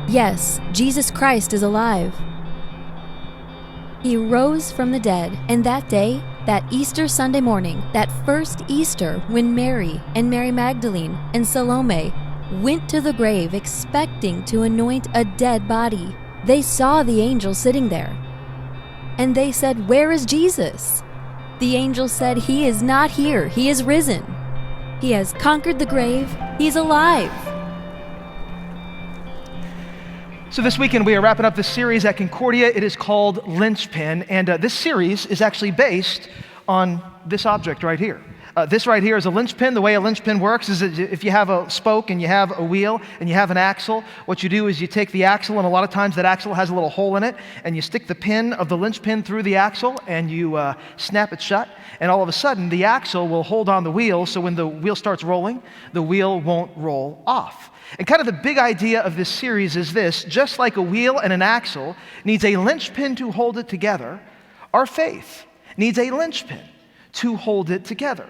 Yes, Jesus Christ is alive. He rose from the dead, and that day, that Easter Sunday morning, that first Easter, when Mary and Mary Magdalene and Salome went to the grave expecting to anoint a dead body, they saw the angel sitting there. And they said, "Where is Jesus?" The angel said, "He is not here. He is risen. He has conquered the grave. He's alive." So this weekend we are wrapping up this series at Concordia. It is called Linchpin, and this series is actually based on this object right here. This right here is a linchpin. The way a linchpin works is that if you have a spoke and you have a wheel and you have an axle, what you do is you take the axle, and a lot of times that axle has a little hole in it, and you stick the pin of the linchpin through the axle and you snap it shut, and all of a sudden the axle will hold on the wheel, so when the wheel starts rolling, the wheel won't roll off. And kind of the big idea of this series is this: just like a wheel and an axle needs a linchpin to hold it together, our faith needs a linchpin to hold it together.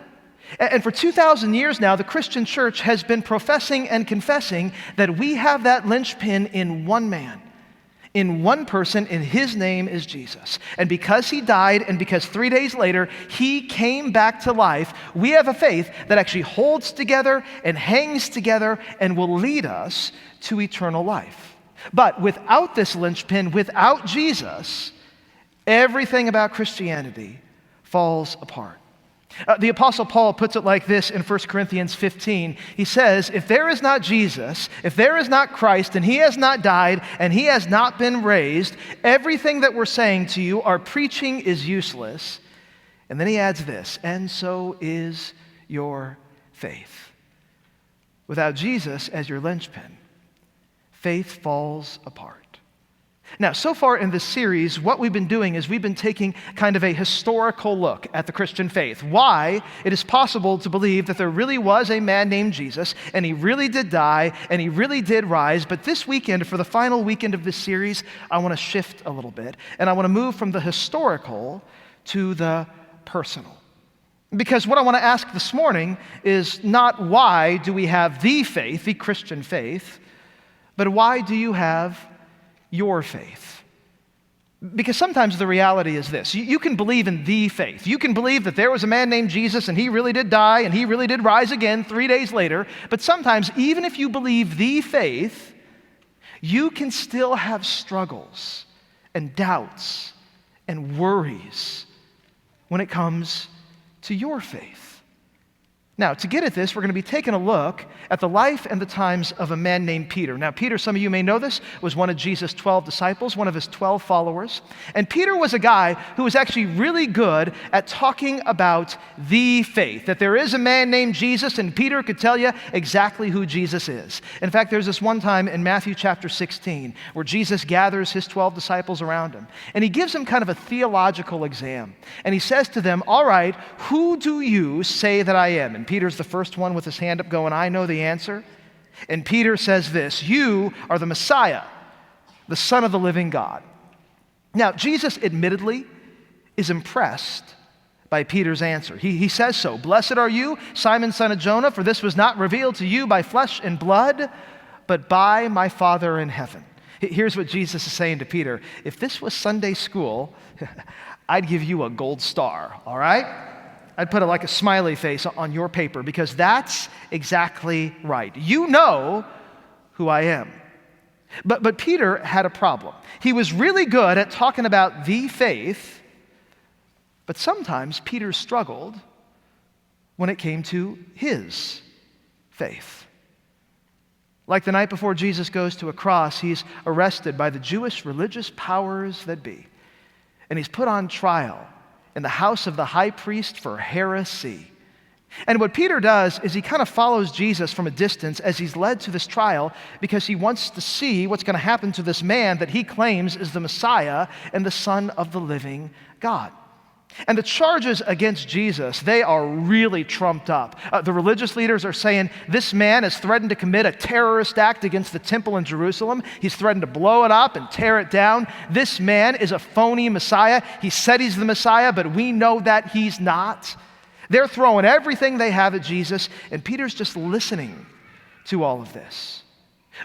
And for 2,000 years now, the Christian church has been professing and confessing that we have that linchpin in one man, in one person, and his name is Jesus. And because he died, and because 3 days later he came back to life, we have a faith that actually holds together and hangs together and will lead us to eternal life. But without this linchpin, without Jesus, everything about Christianity falls apart. The Apostle Paul puts it like this in 1 Corinthians 15. He says, if there is not Jesus, if there is not Christ, and he has not died, and he has not been raised, everything that we're saying to you, our preaching is useless. And then he adds this, and so is your faith. Without Jesus as your linchpin, faith falls apart. Now, so far in this series, what we've been doing is we've been taking kind of a historical look at the Christian faith. Why it is possible to believe that there really was a man named Jesus, and he really did die, and he really did rise. But this weekend, for the final weekend of this series, I want to shift a little bit, and I want to move from the historical to the personal. Because what I want to ask this morning is not why do we have the faith, the Christian faith, but why do you have your faith? Because sometimes the reality is this: you can believe in the faith. You can believe that there was a man named Jesus and he really did die and he really did rise again 3 days later. But sometimes, even if you believe the faith, you can still have struggles and doubts and worries when it comes to your faith. Now, to get at this, we're going to be taking a look at the life and the times of a man named Peter. Now, Peter, some of you may know this, was one of Jesus' 12 disciples, one of his 12 followers. And Peter was a guy who was actually really good at talking about the faith, that there is a man named Jesus, and Peter could tell you exactly who Jesus is. In fact, there's this one time in Matthew chapter 16 where Jesus gathers his 12 disciples around him, and he gives them kind of a theological exam. And he says to them, all right, who do you say that I am? And Peter's the first one with his hand up going, I know the answer. And Peter says this: you are the Messiah, the Son of the living God. Now, Jesus admittedly is impressed by Peter's answer. He says so. Blessed are you, Simon, son of Jonah, for this was not revealed to you by flesh and blood, but by my Father in heaven. Here's what Jesus is saying to Peter: if this was Sunday school, I'd give you a gold star, all right? I'd put like a smiley face on your paper, because that's exactly right. You know who I am. But Peter had a problem. He was really good at talking about the faith, but sometimes Peter struggled when it came to his faith. Like the night before Jesus goes to a cross, he's arrested by the Jewish religious powers that be, and he's put on trial in the house of the high priest for heresy. And what Peter does is he kind of follows Jesus from a distance as he's led to this trial, because he wants to see what's going to happen to this man that he claims is the Messiah and the Son of the living God. And the charges against Jesus, they are really trumped up. The religious leaders are saying this man has threatened to commit a terrorist act against the temple in Jerusalem. He's threatened to blow it up and tear it down. This man is a phony Messiah. He said he's the Messiah, but we know that he's not. They're throwing everything they have at Jesus, and Peter's just listening to all of this.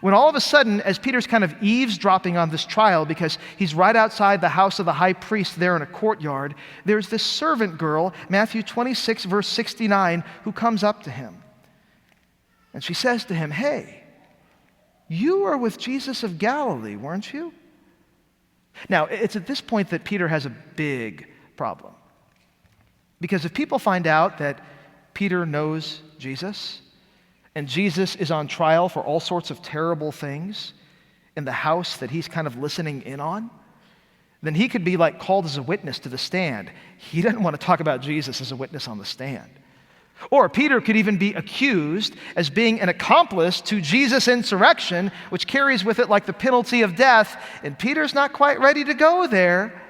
When all of a sudden, as Peter's kind of eavesdropping on this trial because he's right outside the house of the high priest there in a courtyard, there's this servant girl, Matthew 26, verse 69, who comes up to him. And she says to him, "Hey, you were with Jesus of Galilee, weren't you?" Now, it's at this point that Peter has a big problem. Because if people find out that Peter knows Jesus, and Jesus is on trial for all sorts of terrible things in the house that he's kind of listening in on, then he could be like called as a witness to the stand. He doesn't want to talk about Jesus as a witness on the stand. Or Peter could even be accused as being an accomplice to Jesus' insurrection, which carries with it like the penalty of death, and Peter's not quite ready to go there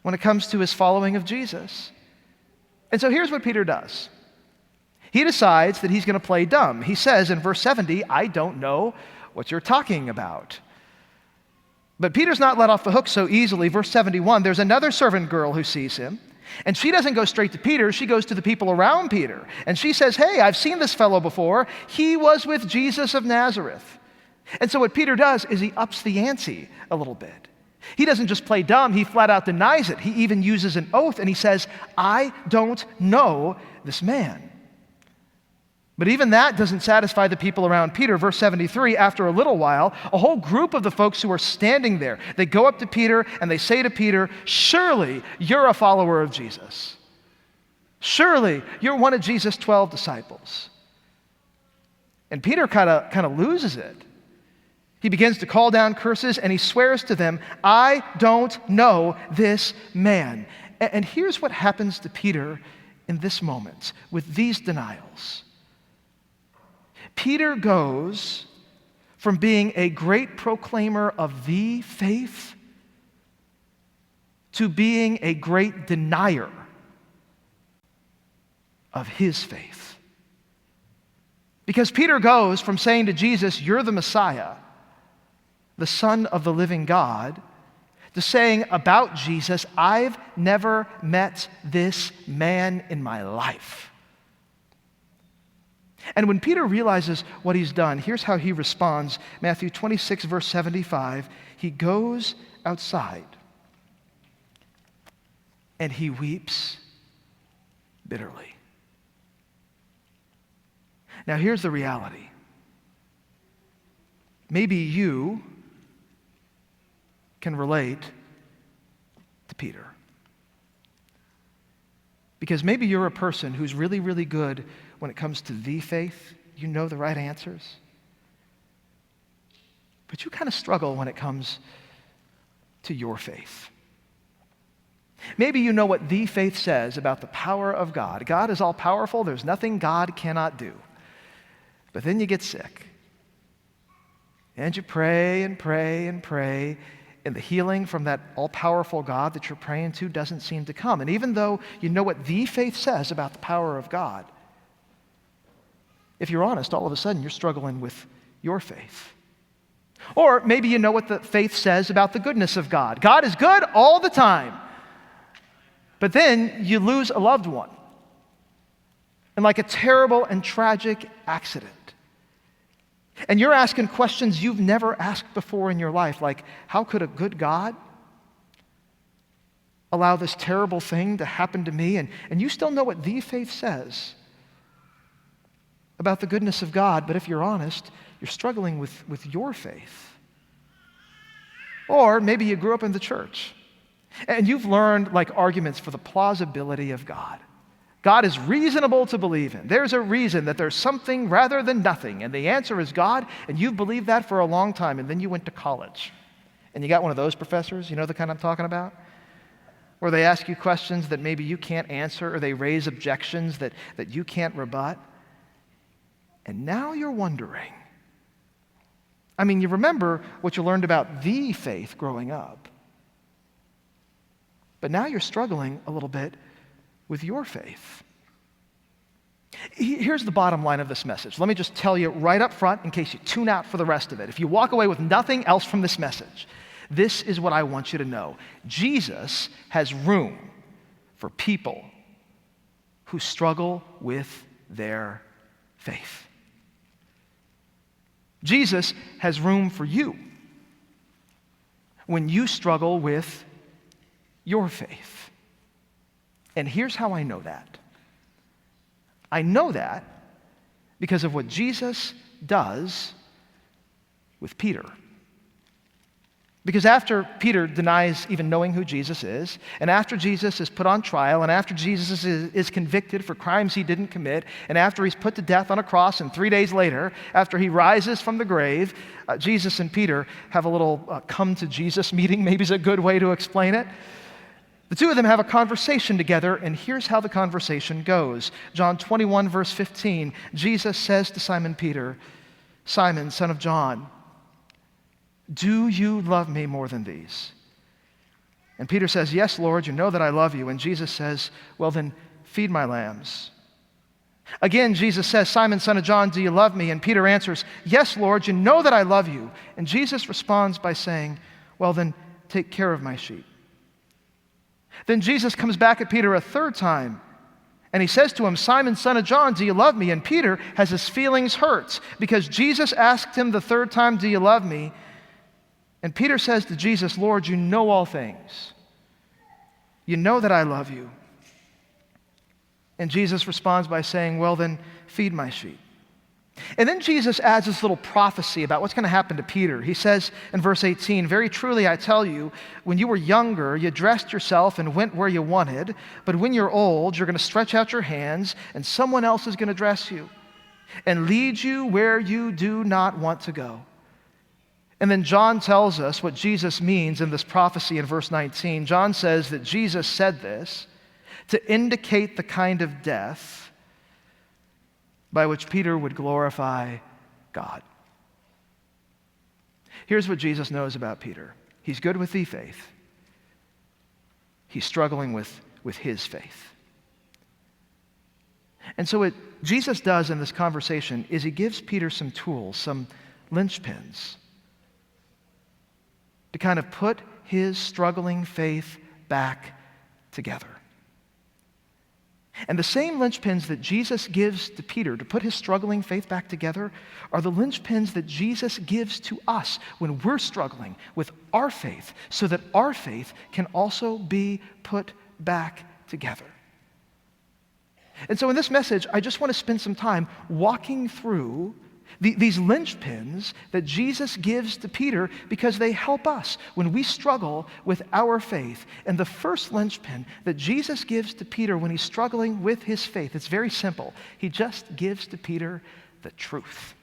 when it comes to his following of Jesus. And so here's what Peter does. He decides that he's going to play dumb. He says in verse 70, "I don't know what you're talking about." But Peter's not let off the hook so easily. Verse 71, there's another servant girl who sees him, and she doesn't go straight to Peter. She goes to the people around Peter. And she says, "Hey, I've seen this fellow before. He was with Jesus of Nazareth." And so what Peter does is he ups the ante a little bit. He doesn't just play dumb, he flat out denies it. He even uses an oath and he says, "I don't know this man." But even that doesn't satisfy the people around Peter. Verse 73, after a little while, a whole group of the folks who are standing there, they go up to Peter and they say to Peter, "Surely you're a follower of Jesus. Surely you're one of Jesus' 12 disciples." And Peter kind of loses it. He begins to call down curses and he swears to them, "I don't know this man." And here's what happens to Peter in this moment with these denials. Peter goes from being a great proclaimer of the faith to being a great denier of his faith. Because Peter goes from saying to Jesus, "You're the Messiah, the Son of the living God," to saying about Jesus, "I've never met this man in my life." And when Peter realizes what he's done, here's how he responds. Matthew 26, verse 75, he goes outside and he weeps bitterly. Now here's the reality. Maybe you can relate to Peter. Because maybe you're a person who's really, really good when it comes to the faith. You know the right answers. But you kind of struggle when it comes to your faith. Maybe you know what the faith says about the power of God. God is all powerful. There's nothing God cannot do. But then you get sick. And you pray and pray and pray, and the healing from that all-powerful God that you're praying to doesn't seem to come. And even though you know what the faith says about the power of God, if you're honest, all of a sudden you're struggling with your faith. Or maybe you know what the faith says about the goodness of God. God is good all the time. But then you lose a loved one in like a terrible and tragic accident. And you're asking questions you've never asked before in your life, like, how could a good God allow this terrible thing to happen to me? And you still know what the faith says about the goodness of God, but if you're honest, you're struggling with your faith. Or maybe you grew up in the church, and you've learned like arguments for the plausibility of God. God is reasonable to believe in. There's a reason that there's something rather than nothing, and the answer is God, and you've believed that for a long time, and then you went to college, and you got one of those professors, you know the kind I'm talking about? Where they ask you questions that maybe you can't answer, or they raise objections that you can't rebut. And now you're wondering. I mean, you remember what you learned about the faith growing up. But now you're struggling a little bit with your faith. Here's the bottom line of this message. Let me just tell you right up front in case you tune out for the rest of it. If you walk away with nothing else from this message, this is what I want you to know. Jesus has room for people who struggle with their faith. Jesus has room for you when you struggle with your faith. And here's how I know that. I know that because of what Jesus does with Peter. Because after Peter denies even knowing who Jesus is, and after Jesus is put on trial, and after Jesus is convicted for crimes he didn't commit, and after he's put to death on a cross, and 3 days later, after he rises from the grave, Jesus and Peter have a little come to Jesus meeting, maybe is a good way to explain it. The two of them have a conversation together, and here's how the conversation goes. John 21, verse 15, Jesus says to Simon Peter, "Simon, son of John, do you love me more than these?" And Peter says, "Yes, Lord, you know that I love you." And Jesus says, "Well, then feed my lambs." Again, Jesus says, "Simon, son of John, do you love me?" And Peter answers, "Yes, Lord, you know that I love you." And Jesus responds by saying, "Well, then take care of my sheep." Then Jesus comes back at Peter a third time, and he says to him, "Simon, son of John, do you love me?" And Peter has his feelings hurt because Jesus asked him the third time, "Do you love me?" And Peter says to Jesus, "Lord, you know all things. You know that I love you." And Jesus responds by saying, "Well, then feed my sheep." And then Jesus adds this little prophecy about what's going to happen to Peter. He says in verse 18, "Very truly I tell you, when you were younger, you dressed yourself and went where you wanted. But when you're old, you're going to stretch out your hands, and someone else is going to dress you and lead you where you do not want to go." And then John tells us what Jesus means in this prophecy in verse 19. John says that Jesus said this to indicate the kind of death by which Peter would glorify God. Here's what Jesus knows about Peter. He's good with the faith. He's struggling with his faith. And so what Jesus does in this conversation is he gives Peter some tools, some linchpins, to kind of put his struggling faith back together. And the same linchpins that Jesus gives to Peter to put his struggling faith back together are the linchpins that Jesus gives to us when we're struggling with our faith, so that our faith can also be put back together. And so in this message, I just want to spend some time walking through these linchpins that Jesus gives to Peter because they help us when we struggle with our faith. And the first linchpin that Jesus gives to Peter when he's struggling with his faith, it's very simple. He just gives to Peter the truth.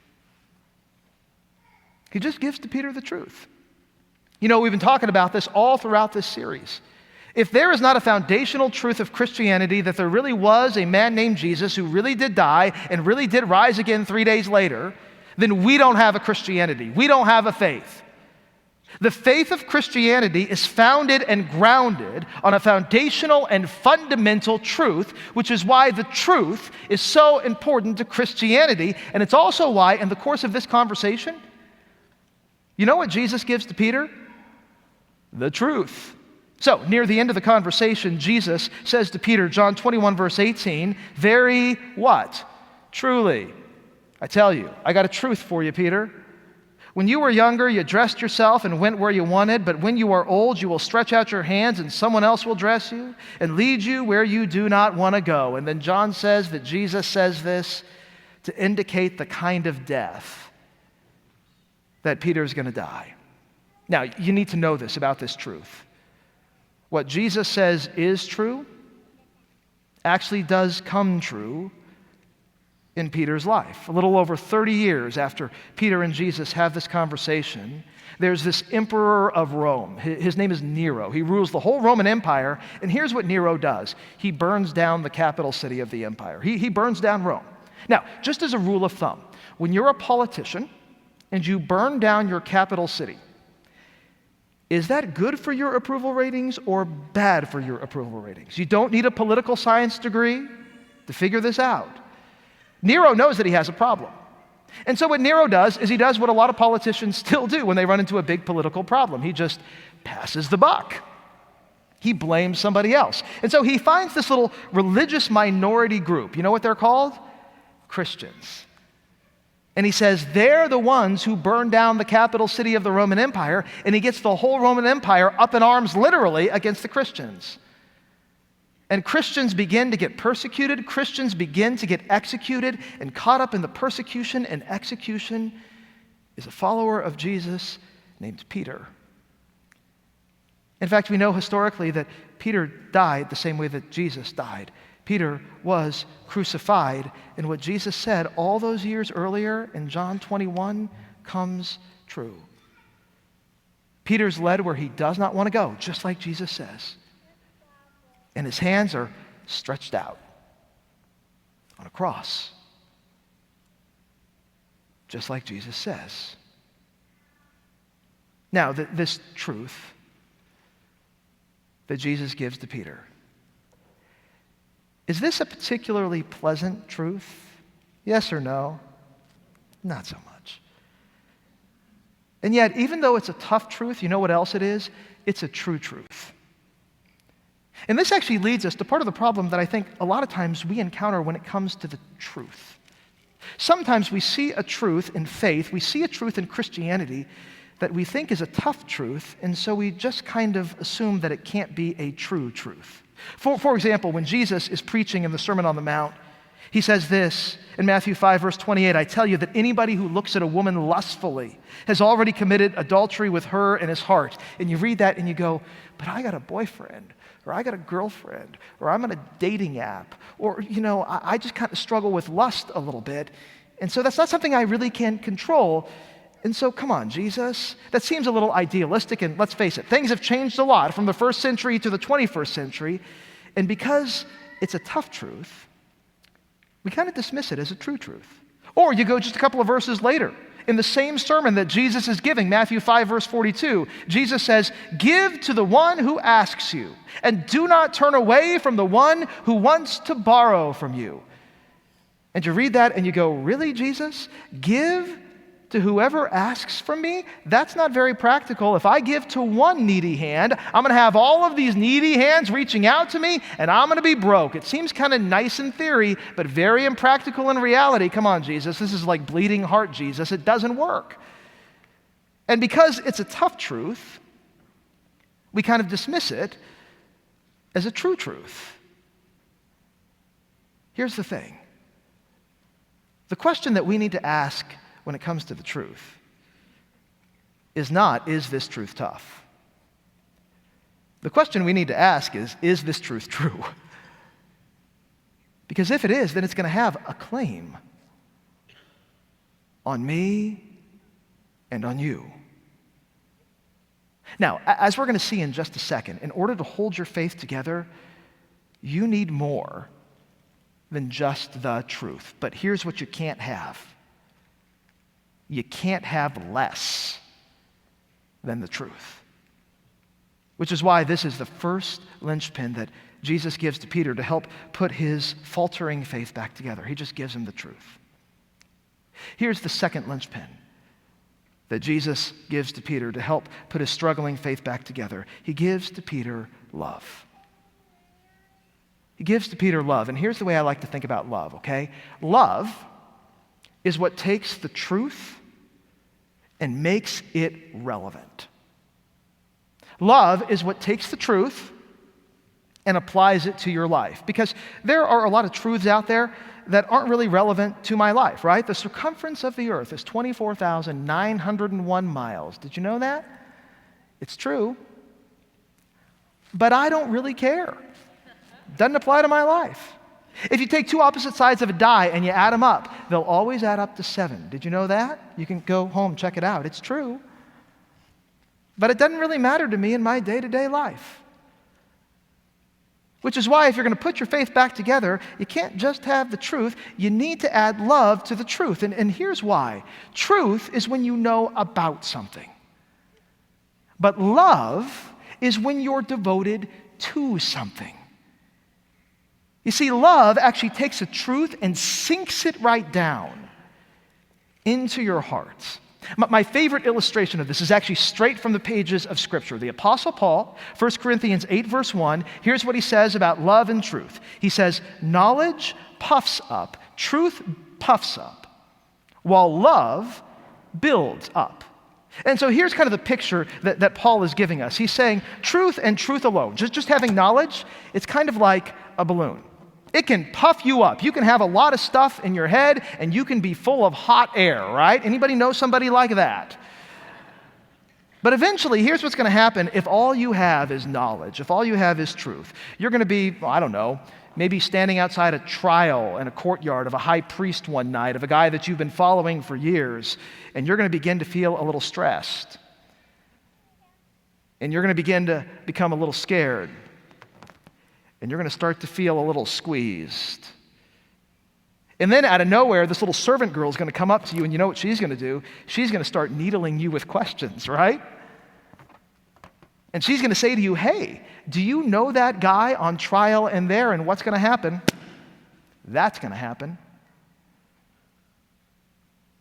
He just gives to Peter the truth. You know, we've been talking about this all throughout this series. If there is not a foundational truth of Christianity that there really was a man named Jesus who really did die and really did rise again 3 days later, then we don't have a Christianity. We don't have a faith. The faith of Christianity is founded and grounded on a foundational and fundamental truth, which is why the truth is so important to Christianity. And it's also why, in the course of this conversation, you know what Jesus gives to Peter? The truth. So, near the end of the conversation, Jesus says to Peter, John 21, verse 18, "Very what? Truly, I tell you, I got a truth for you, Peter. When you were younger, you dressed yourself and went where you wanted, but when you are old, you will stretch out your hands and someone else will dress you and lead you where you do not want to go." And then John says that Jesus says this to indicate the kind of death that Peter is going to die. Now, you need to know this about this truth. What Jesus says is true actually does come true in Peter's life. A little over 30 years after Peter and Jesus have this conversation, there's this emperor of Rome. His name is Nero. He rules the whole Roman Empire, and here's what Nero does. He burns down the capital city of the empire. He burns down Rome. Now, just as a rule of thumb, when you're a politician and you burn down your capital city, is that good for your approval ratings or bad for your approval ratings? You don't need a political science degree to figure this out. Nero knows that he has a problem. And so what Nero does is he does what a lot of politicians still do when they run into a big political problem. He just passes the buck. He blames somebody else. And so he finds this little religious minority group. You know what they're called? Christians. And he says, they're the ones who burned down the capital city of the Roman Empire, and he gets the whole Roman Empire up in arms, literally, against the Christians. And Christians begin to get persecuted, Christians begin to get executed, and caught up in the persecution and execution is a follower of Jesus named Peter. In fact, we know historically that Peter died the same way that Jesus died. Peter was crucified, and what Jesus said all those years earlier in John 21 comes true. Peter's led where he does not want to go, just like Jesus says. And his hands are stretched out on a cross, just like Jesus says. Now, this truth that Jesus gives to Peter, is this a particularly pleasant truth? Yes or no? Not so much. And yet, even though it's a tough truth, you know what else it is? It's a true truth. And this actually leads us to part of the problem that I think a lot of times we encounter when it comes to the truth. Sometimes we see a truth in faith, we see a truth in Christianity that we think is a tough truth, and so we just kind of assume that it can't be a true truth. For example, when Jesus is preaching in the Sermon on the Mount, he says this in Matthew 5, verse 28, I tell you that anybody who looks at a woman lustfully has already committed adultery with her in his heart. And you read that and you go, but I got a boyfriend, or I got a girlfriend, or I'm on a dating app, or, I just kind of struggle with lust a little bit. And so that's not something I really can control. And so, come on, Jesus, that seems a little idealistic, and let's face it, things have changed a lot from the first century to the 21st century, and because it's a tough truth, we kind of dismiss it as a true truth. Or you go just a couple of verses later, in the same sermon that Jesus is giving, Matthew 5, verse 42, Jesus says, give to the one who asks you, and do not turn away from the one who wants to borrow from you. And you read that and you go, really, Jesus? Give to whoever asks from me? That's not very practical. If I give to one needy hand, I'm going to have all of these needy hands reaching out to me, and I'm going to be broke. It seems kind of nice in theory, but very impractical in reality. Come on, Jesus. This is like bleeding heart, Jesus. It doesn't work. And because it's a tough truth, we kind of dismiss it as a true truth. Here's the thing. The question that we need to ask when it comes to the truth is not, is this truth tough? The question we need to ask is this truth true? Because if it is, then it's going to have a claim on me and on you. Now, as we're going to see in just a second, in order to hold your faith together, you need more than just the truth. But here's what you can't have. You can't have less than the truth. Which is why this is the first linchpin that Jesus gives to Peter to help put his faltering faith back together. He just gives him the truth. Here's the second linchpin that Jesus gives to Peter to help put his struggling faith back together. He gives to Peter love. He gives to Peter love. And here's the way I like to think about love, okay? Love is what takes the truth and makes it relevant. Love is what takes the truth and applies it to your life. Because there are a lot of truths out there that aren't really relevant to my life, right? The circumference of the earth is 24,901 miles. Did you know that? It's true. But I don't really care. Doesn't apply to my life. If you take two opposite sides of a die and you add them up, they'll always add up to 7. Did you know that? You can go home, check it out. It's true. But it doesn't really matter to me in my day-to-day life. Which is why if you're going to put your faith back together, you can't just have the truth. You need to add love to the truth. And here's why. Truth is when you know about something. But love is when you're devoted to something. You see, love actually takes a truth and sinks it right down into your hearts. My favorite illustration of this is actually straight from the pages of Scripture. The Apostle Paul, 1 Corinthians 8, verse 1, here's what he says about love and truth. He says, knowledge puffs up, truth puffs up. while love builds up. And so here's kind of the picture that Paul is giving us. He's saying truth and truth alone, just having knowledge, it's kind of like a balloon. It can puff you up. You can have a lot of stuff in your head and you can be full of hot air, right? Anybody know somebody like that? But eventually, here's what's going to happen if all you have is knowledge, if all you have is truth. You're going to be, well, I don't know, maybe standing outside a trial in a courtyard of a high priest one night, of a guy that you've been following for years, and you're going to begin to feel a little stressed. And you're going to begin to become a little scared. And you're going to start to feel a little squeezed. And then out of nowhere, this little servant girl is going to come up to you, and you know what she's going to do? She's going to start needling you with questions, right? And she's going to say to you, hey, do you know that guy on trial and there? And what's going to happen? That's going to happen.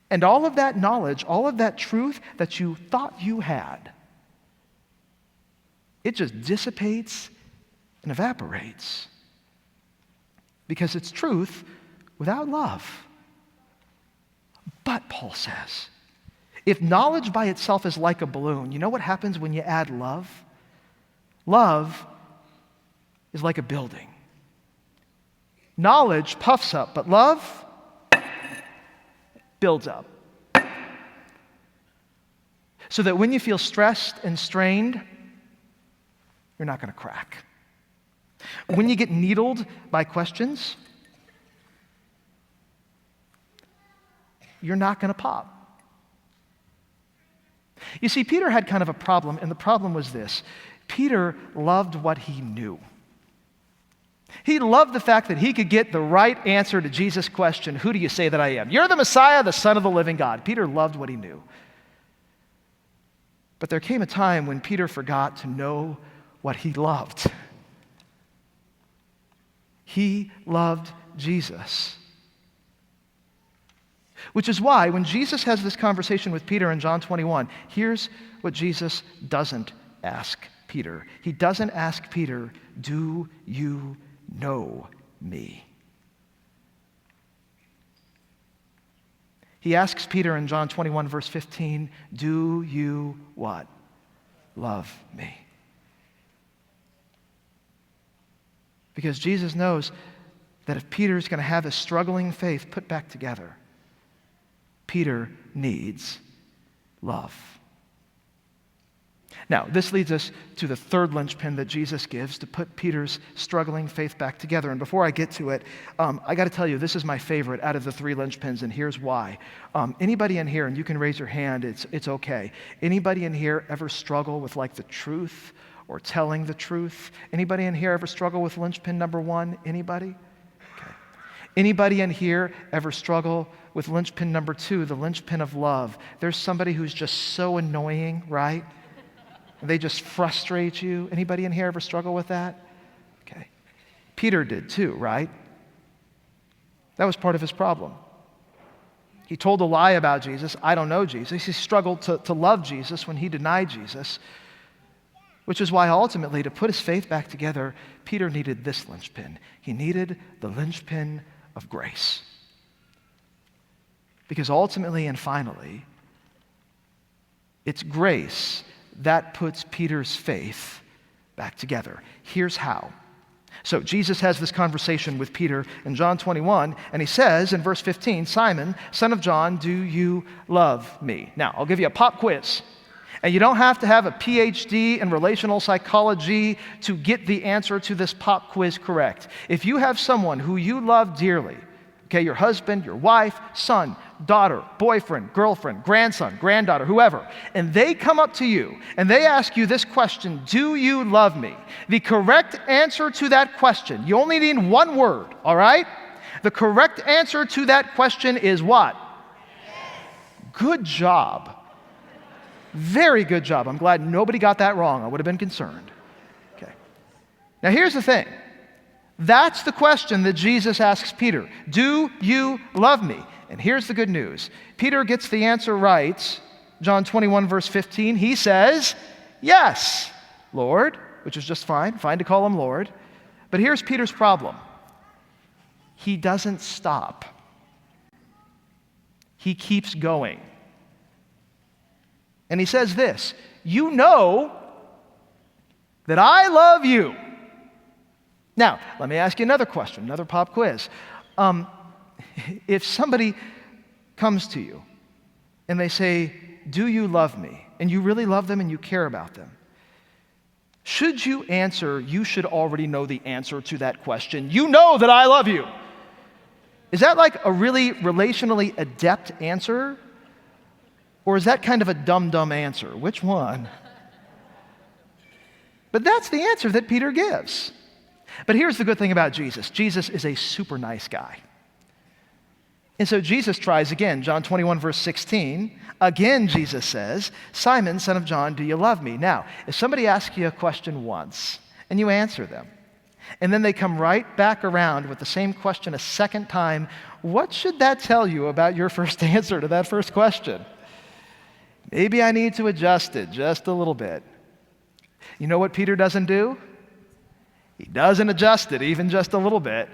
And all of that knowledge, all of that truth that you thought you had, it just dissipates and evaporates. Because it's truth without love. But, Paul says, if knowledge by itself is like a balloon, you know what happens when you add love? Love is like a building. Knowledge puffs up, but love builds up. So that when you feel stressed and strained, you're not going to crack. When you get needled by questions, you're not going to pop. You see, Peter had kind of a problem, and the problem was this. Peter loved what he knew. He loved the fact that he could get the right answer to Jesus' question, who do you say that I am? You're the Messiah, the Son of the living God. Peter loved what he knew. But there came a time when Peter forgot to know what he loved. He loved Jesus. Which is why when Jesus has this conversation with Peter in John 21, here's what Jesus doesn't ask Peter. He doesn't ask Peter, do you know me? He asks Peter in John 21, verse 15, do you what? Love me. Because Jesus knows that if Peter's going to have his struggling faith put back together, Peter needs love. Now, this leads us to the third linchpin that Jesus gives to put Peter's struggling faith back together. And before I get to it, I got to tell you, this is my favorite out of the three linchpins, and here's why. Anybody in here, and you can raise your hand, it's okay. Anybody in here ever struggle with like the truth or telling the truth? Anybody in here ever struggle with linchpin number one? Anybody? Okay. Anybody in here ever struggle with linchpin number two, the linchpin of love? There's somebody who's just so annoying, right? They just frustrate you. Anybody in here ever struggle with that? Okay. Peter did too, right? That was part of his problem. He told a lie about Jesus. I don't know Jesus. He struggled to love Jesus when he denied Jesus, which is why ultimately, to put his faith back together, Peter needed this linchpin. He needed the linchpin of grace. Because ultimately and finally, it's grace that puts Peter's faith back together. Here's how. So Jesus has this conversation with Peter in John 21, and he says in verse 15, Simon, son of John, do you love me? Now, I'll give you a pop quiz. And you don't have to have a PhD in relational psychology to get the answer to this pop quiz correct. If you have someone who you love dearly, okay, your husband, your wife, son, daughter, boyfriend, girlfriend, grandson, granddaughter, whoever, and they come up to you and they ask you this question, do you love me? The correct answer to that question, you only need one word, all right? The correct answer to that question is what? Good job. Very good job. I'm glad nobody got that wrong. I would have been concerned. Okay. Now here's the thing. That's the question that Jesus asks Peter. Do you love me? And here's the good news. Peter gets the answer right. John 21, verse 15. He says, yes, Lord, which is just fine. Fine to call him Lord. But here's Peter's problem. He doesn't stop. he keeps going. And he says this, you know that I love you. Now, let me ask you another question, another pop quiz. If somebody comes to you and they say, do you love me? And you really love them and you care about them, should you answer, you should already know the answer to that question. You know that I love you. Is that like a really relationally adept answer? Or is that kind of a dumb answer? Which one? But that's the answer that Peter gives. But here's the good thing about Jesus. Jesus is a super nice guy. And so Jesus tries again, John 21, verse 16. Again, Jesus says, Simon, son of John, do you love me? Now, if somebody asks you a question once and you answer them, and then they come right back around with the same question a second time, what should that tell you about your first answer to that first question? Maybe I need to adjust it just a little bit. You know what Peter doesn't do? He doesn't adjust it even just a little bit.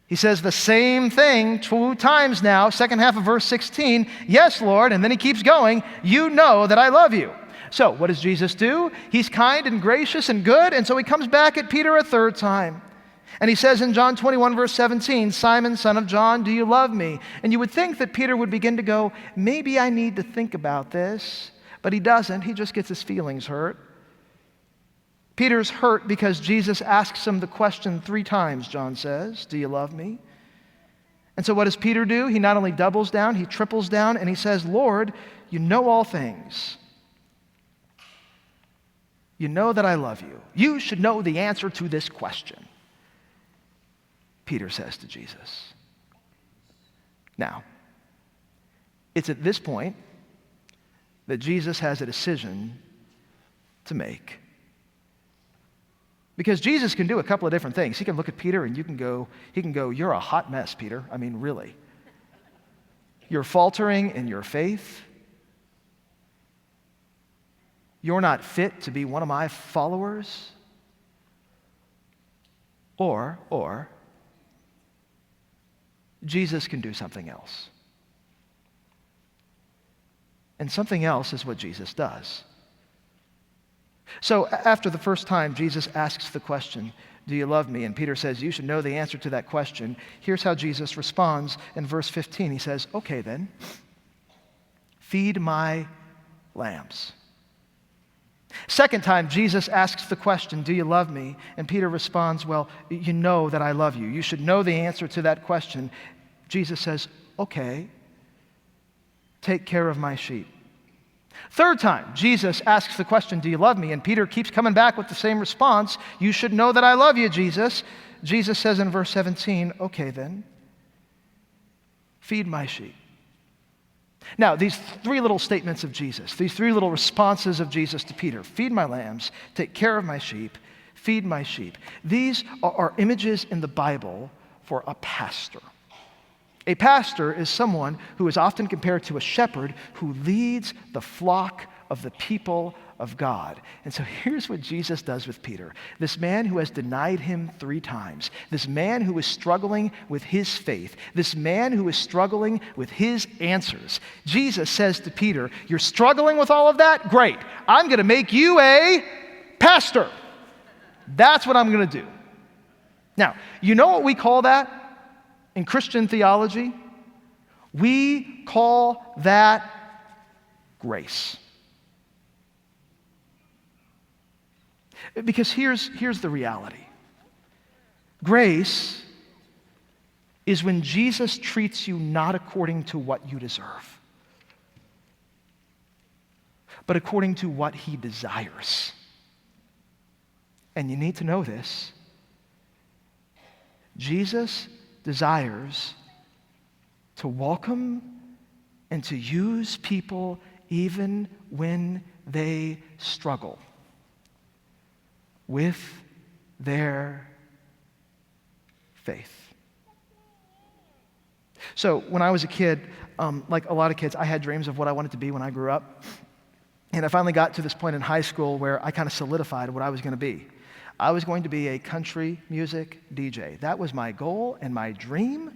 He says the same thing 2 times now, second half of verse 16, yes, Lord, and then he keeps going, you know that I love you. So what does Jesus do? He's kind and gracious and good, and so he comes back at Peter a third time. And he says in John 21, verse 17, Simon, son of John, do you love me? And you would think that Peter would begin to go, maybe I need to think about this. But he doesn't. He just gets his feelings hurt. Peter's hurt because Jesus asks him the question 3 times, John says, do you love me? And so what does Peter do? He not only doubles down, he triples down, and he says, Lord, you know all things. You know that I love you. You should know the answer to this question, Peter says to Jesus. Now, it's at this point that Jesus has a decision to make. Because Jesus can do a couple of different things. He can look at Peter and he can go, you're a hot mess, Peter. I mean, really. You're faltering in your faith. You're not fit to be one of my followers. Or Jesus can do something else. And something else is what Jesus does. So after the first time, Jesus asks the question, do you love me? And Peter says, you should know the answer to that question. Here's how Jesus responds in verse 15. He says, okay then, feed my lambs. Second time, Jesus asks the question, do you love me? And Peter responds, well, you know that I love you. You should know the answer to that question. Jesus says, okay, take care of my sheep. Third time, Jesus asks the question, do you love me? And Peter keeps coming back with the same response. You should know that I love you, Jesus. Jesus says in verse 17, okay then, feed my sheep. Now, these 3 little statements of Jesus, these 3 little responses of Jesus to Peter, feed my lambs, take care of my sheep, feed my sheep. These are images in the Bible for a pastor. A pastor is someone who is often compared to a shepherd who leads the flock of the people of God. And so here's what Jesus does with Peter. This man who has denied him 3 times, this man who is struggling with his faith, this man who is struggling with his answers. Jesus says to Peter, you're struggling with all of that? Great. I'm going to make you a pastor. That's what I'm going to do. Now, you know what we call that? In Christian theology, we call that grace. Because here's the reality. Grace is when Jesus treats you not according to what you deserve, but according to what he desires. And you need to know this. Jesus desires to welcome and to use people even when they struggle with their faith. So when I was a kid, like a lot of kids, I had dreams of what I wanted to be when I grew up. And I finally got to this point in high school where I kind of solidified what I was going to be. I was going to be a country music DJ. That was my goal and my dream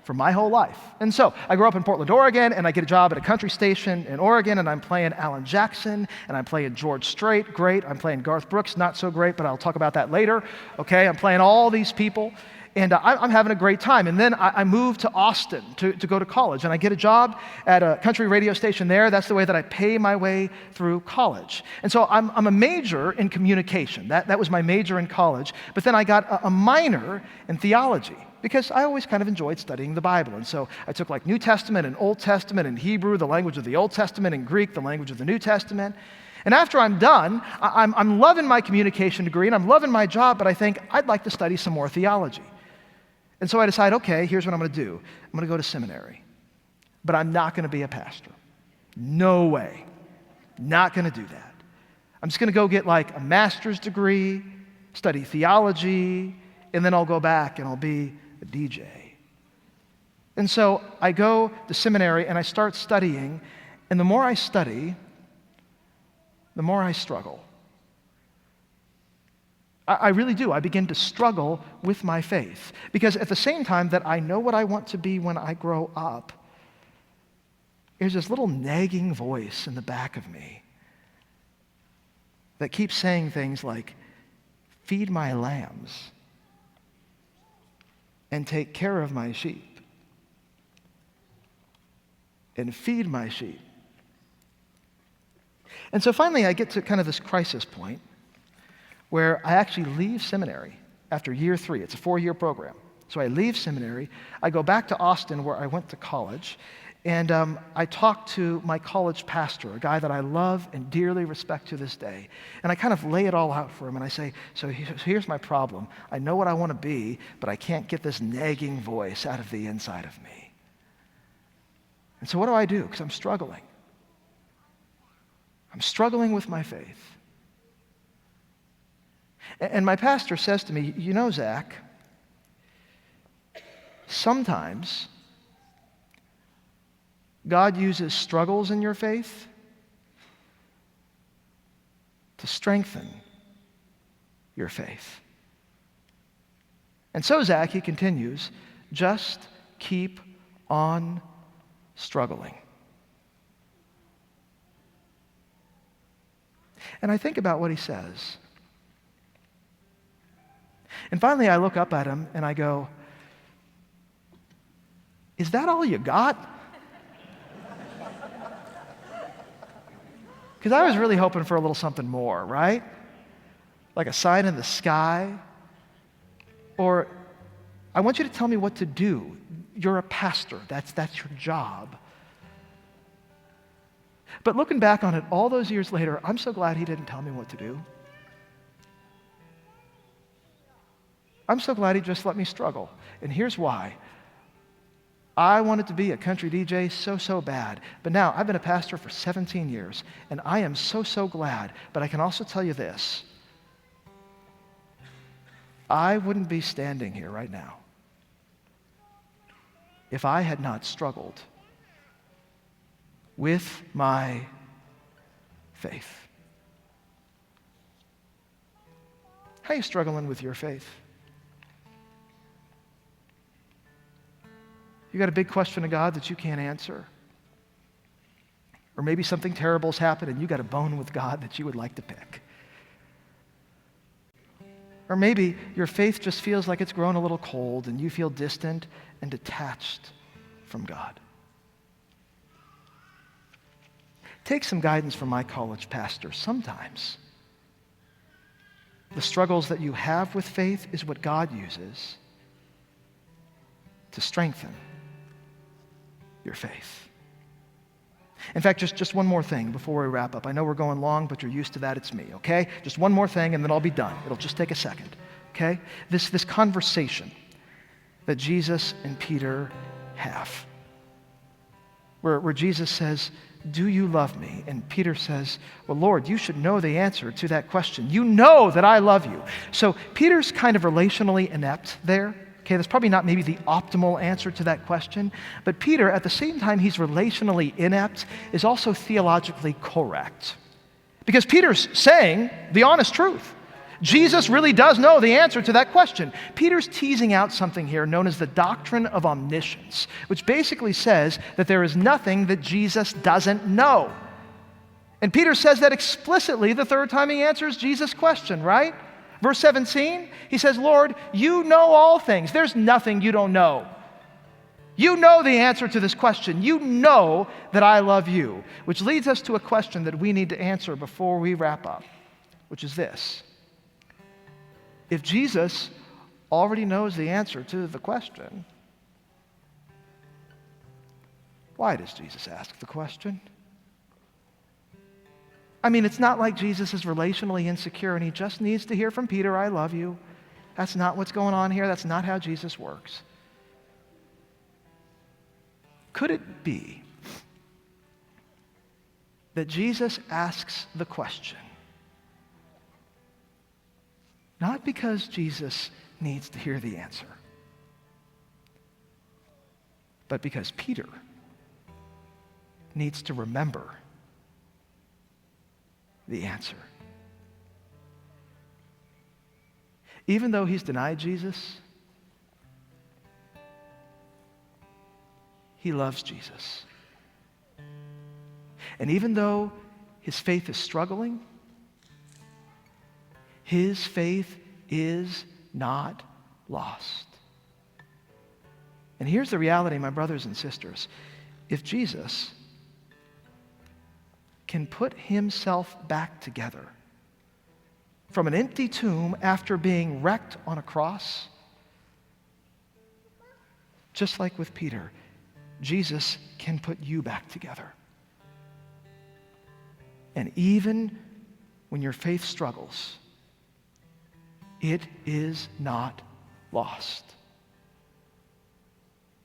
for my whole life. And so I grew up in Portland, Oregon, and I get a job at a country station in Oregon, and I'm playing Alan Jackson, and I'm playing George Strait, great. I'm playing Garth Brooks, not so great, but I'll talk about that later. Okay, I'm playing all these people, and I'm having a great time. And then I moved to Austin to go to college, and I get a job at a country radio station there. That's the way that I pay my way through college. And so I'm a major in communication. That was my major in college. But then I got a minor in theology, because I always kind of enjoyed studying the Bible. And so I took like New Testament and Old Testament and Hebrew, the language of the Old Testament, and Greek, the language of the New Testament. And after I'm done, I'm loving my communication degree and I'm loving my job, but I think I'd like to study some more theology. And so I decide, okay, here's what I'm going to do. I'm going to go to seminary, but I'm not going to be a pastor. No way. Not going to do that. I'm just going to go get like a master's degree, study theology, and then I'll go back and I'll be a DJ. And so I go to seminary and I start studying, and the more I study, the more I struggle. I really do. I begin to struggle with my faith, because at the same time that I know what I want to be when I grow up, there's this little nagging voice in the back of me that keeps saying things like, feed my lambs and take care of my sheep and feed my sheep. And so finally I get to kind of this crisis point where I actually leave seminary after year 3. It's a 4-year program. So I leave seminary, I go back to Austin where I went to college, and I talk to my college pastor, a guy that I love and dearly respect to this day. And I kind of lay it all out for him, and I say, so here's my problem. I know what I want to be, but I can't get this nagging voice out of the inside of me. And so what do I do? Because I'm struggling. I'm struggling with my faith. And my pastor says to me, you know, Zach, sometimes God uses struggles in your faith to strengthen your faith. And so, Zach, he continues, just keep on struggling. And I think about what he says. And finally, I look up at him and I go, is that all you got? Because I was really hoping for a little something more, right? Like a sign in the sky. Or, I want you to tell me what to do. You're a pastor. That's your job. But looking back on it all those years later, I'm so glad he didn't tell me what to do. I'm so glad he just let me struggle. And here's why. I wanted to be a country DJ so bad. But now, I've been a pastor for 17 years, and I am so glad. But I can also tell you this. I wouldn't be standing here right now if I had not struggled with my faith. How are you struggling with your faith? You got a big question to God that you can't answer. Or maybe something terrible's happened and you got a bone with God that you would like to pick. Or maybe your faith just feels like it's grown a little cold and you feel distant and detached from God. Take some guidance from my college pastor. Sometimes the struggles that you have with faith is what God uses to strengthen your faith. In fact, just one more thing before we wrap up. I know we're going long, but you're used to that. It's me, okay? Just one more thing, and then I'll be done. It'll just take a second, okay? This conversation that Jesus and Peter have, where Jesus says, do you love me? And Peter says, well, Lord, you should know the answer to that question. You know that I love you. So Peter's kind of relationally inept there. Okay, that's probably not maybe the optimal answer to that question, but Peter, at the same time he's relationally inept, is also theologically correct. Because Peter's saying the honest truth. Jesus really does know the answer to that question. Peter's teasing out something here known as the doctrine of omniscience, which basically says that there is nothing that Jesus doesn't know. And Peter says that explicitly the third time he answers Jesus' question, right? Verse 17, he says, Lord, you know all things. There's nothing you don't know. You know the answer to this question. You know that I love you, which leads us to a question that we need to answer before we wrap up, which is this. If Jesus already knows the answer to the question, why does Jesus ask the question? I mean, it's not like Jesus is relationally insecure and he just needs to hear from Peter, I love you. That's not what's going on here. That's not how Jesus works. Could it be that Jesus asks the question not because Jesus needs to hear the answer, but because Peter needs to remember the answer? Even though he's denied Jesus, he loves Jesus. And even though his faith is struggling, his faith is not lost. And here's the reality, my brothers and sisters. If Jesus can put himself back together from an empty tomb after being wrecked on a cross, just like with Peter, Jesus can put you back together. And even when your faith struggles, it is not lost.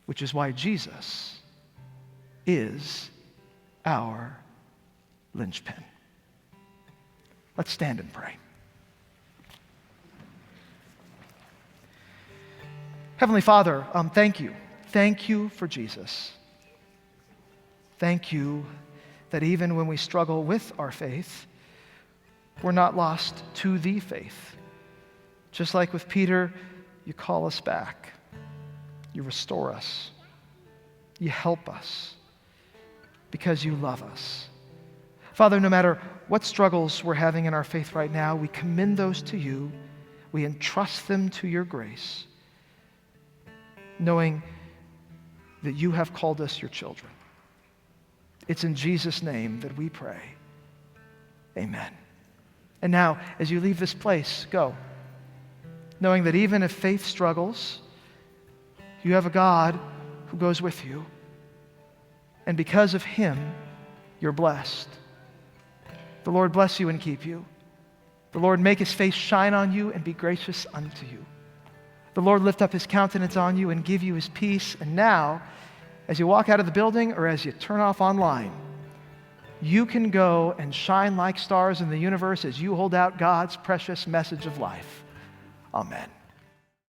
Which is why Jesus is our linchpin. Let's stand and pray. Heavenly Father, thank you. Thank you for Jesus. Thank you that even when we struggle with our faith, we're not lost to the faith. Just like with Peter, you call us back. You restore us. You help us because you love us. Father, no matter what struggles we're having in our faith right now, we commend those to you. We entrust them to your grace, knowing that you have called us your children. It's in Jesus' name that we pray. Amen. And now, as you leave this place, go, knowing that even if faith struggles, you have a God who goes with you. And because of him, you're blessed. The Lord bless you and keep you. The Lord make his face shine on you and be gracious unto you. The Lord lift up his countenance on you and give you his peace. And now, as you walk out of the building or as you turn off online, you can go and shine like stars in the universe as you hold out God's precious message of life. Amen.